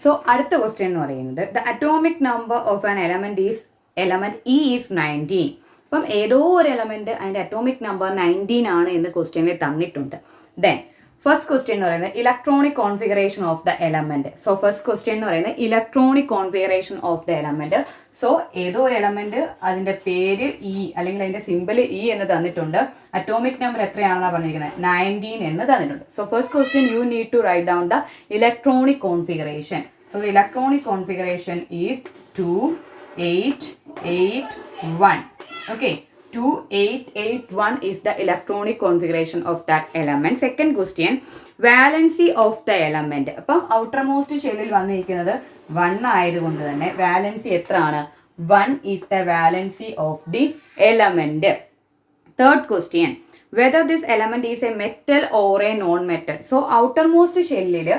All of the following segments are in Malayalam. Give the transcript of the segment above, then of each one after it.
സോ അടുത്ത ക്വസ്റ്റ്യൻ എന്ന് പറയുന്നത് the atomic number of an element E is 19. അപ്പം ഏതോ ഒരു എലമെന്റ് അതിന്റെ അറ്റോമിക് നമ്പർ 19 ആണ് എന്ന് ക്വസ്റ്റ്യനിൽ തന്നിട്ടുണ്ട്. ദെൻ ഫസ്റ്റ് ക്വസ്റ്റ്യൻ എന്ന് പറയുന്നത് electronic configuration of the element. So first question എന്ന് പറയുന്നത് electronic configuration of the element. So ഏതോ ഒരു എലമെന്റ് അതിന്റെ പേര് ഇ അല്ലെങ്കിൽ അതിന്റെ സിമ്പിൾ ഇ എന്ന് തന്നിട്ടുണ്ട്. അറ്റോമിക് നമ്പർ എത്രയാണെന്നാണ് പറഞ്ഞിരിക്കുന്നത്? 19 എന്ന് തന്നിട്ടുണ്ട്. So first question you need to write down the electronic configuration. So the electronic configuration is 2881. Okay, 2881 is the electronic configuration of that element. Second question, valency of the element. അപ്പം outermost ഷെല്ലിൽ വന്നിരിക്കുന്നത് 1 ആയതുകൊണ്ട് തന്നെ വാലൻസി എത്ര ആണ്? 1 is the valency of the element. Third question, whether this element is a metal or a non-metal. So outermost ഷെല്ലിൽ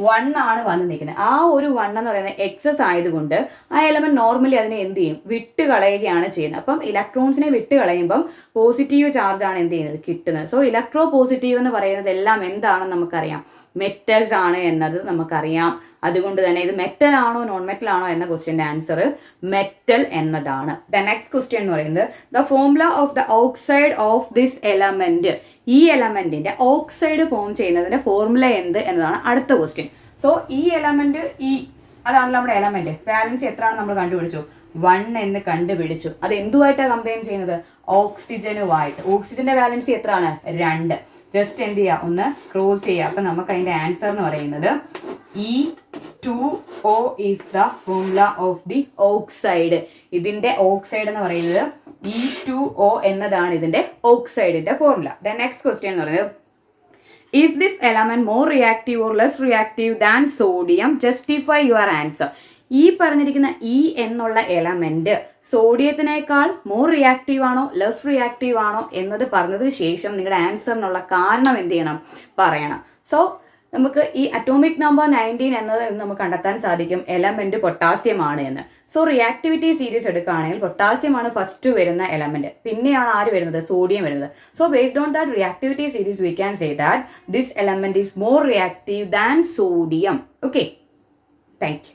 1 ആണ് വന്ന് നിൽക്കുന്നത്. ആ ഒരു 1 എന്ന് പറയുന്നത് എക്സസ് ആയതുകൊണ്ട് ആ എലമെന്റ് നോർമലി അതിനെ എന്ത് ചെയ്യും? വിട്ട് കളയുകയാണ് ചെയ്യുന്നത്. അപ്പം ഇലക്ട്രോൺസിനെ വിട്ട് കളയുമ്പം പോസിറ്റീവ് ചാർജ് ആണ് എന്ത് ചെയ്യുന്നത്? കിട്ടുന്നത്. സോ ഇലക്ട്രോ പോസിറ്റീവ് എന്ന് പറയുന്നത് എല്ലാം എന്താണെന്ന് നമുക്കറിയാം, മെറ്റൽസ് ആണ് എന്നത് നമുക്കറിയാം. അതുകൊണ്ട് തന്നെ ഇത് മെറ്റൽ ആണോ നോൺ മെറ്റൽ ആണോ എന്ന ക്വസ്റ്റ്യന്റെ ആൻസർ മെറ്റൽ എന്നതാണ്. ദ നെക്സ്റ്റ് ക്വസ്റ്റ്യൻ എന്ന് പറയുന്നത് the formula of the oxide of this element. ഈ എലമെന്റിന്റെ ഓക്സൈഡ് ഫോം ചെയ്യുന്നതിന്റെ ഫോർമുല എന്ത് എന്നതാണ് അടുത്ത ക്വസ്റ്റ്യൻ. സോ ഈ എലമെന്റ് അതാണല്ലോ നമ്മുടെ എലമെന്റ്. വാലൻസി എത്രയാണ് നമ്മൾ കണ്ടുപിടിച്ചു? 1 എന്ന് കണ്ടുപിടിച്ചു. അത് എന്തുമായിട്ടാണ് കമ്പയർ ചെയ്യുന്നത്? ഓക്സിജനുമായിട്ട്. ഓക്സിജന്റെ വാലൻസി എത്രയാണ്? 2. ജസ്റ്റ് എന്ത് ചെയ്യുക? ഒന്ന് ക്രോസ് ചെയ്യുക. അപ്പൊ നമുക്ക് അതിന്റെ ആൻസർ എന്ന് പറയുന്നത് E2O is the formula of the oxide. ഇതിന്റെ ഓക്സൈഡ് എന്ന് പറയുന്നത് E2O എന്നതാണ് ഇതിന്റെ ഓക്സൈഡിന്റെ ഫോർമുല. ദ നെക്സ്റ്റ് ക്വസ്റ്റ്യൻ എന്ന് പറയുന്നത് is this element more reactive or less reactive than sodium? Justify your answer. ഈ പറഞ്ഞിരിക്കുന്ന ഇ എന്നുള്ള എലമെന്റ് സോഡിയത്തിനേക്കാൾ മോർ റിയാക്റ്റീവ് ആണോ ലെസ് റിയാക്റ്റീവ് ആണോ എന്നത് പറഞ്ഞതിന് ശേഷം നിങ്ങളുടെ ആൻസറിനുള്ള കാരണം എന്ത് ചെയ്യണം? പറയണം. സോ നമുക്ക് ഈ അറ്റോമിക് നമ്പർ 19 എന്നത് നമുക്ക് കണ്ടെത്താൻ സാധിക്കും എലമെന്റ് പൊട്ടാസ്യം ആണ് എന്ന്. സോ റിയാക്ടിവിറ്റി സീരീസ് എടുക്കുകയാണെങ്കിൽ പൊട്ടാസ്യം ആണ് ഫസ്റ്റ് വരുന്ന എലമെന്റ്, പിന്നെയാണ് ആര് വരുന്നത്? സോഡിയം വരുന്നത്. So based on that reactivity series we can say that this element is more reactive than sodium. Okay, thank you.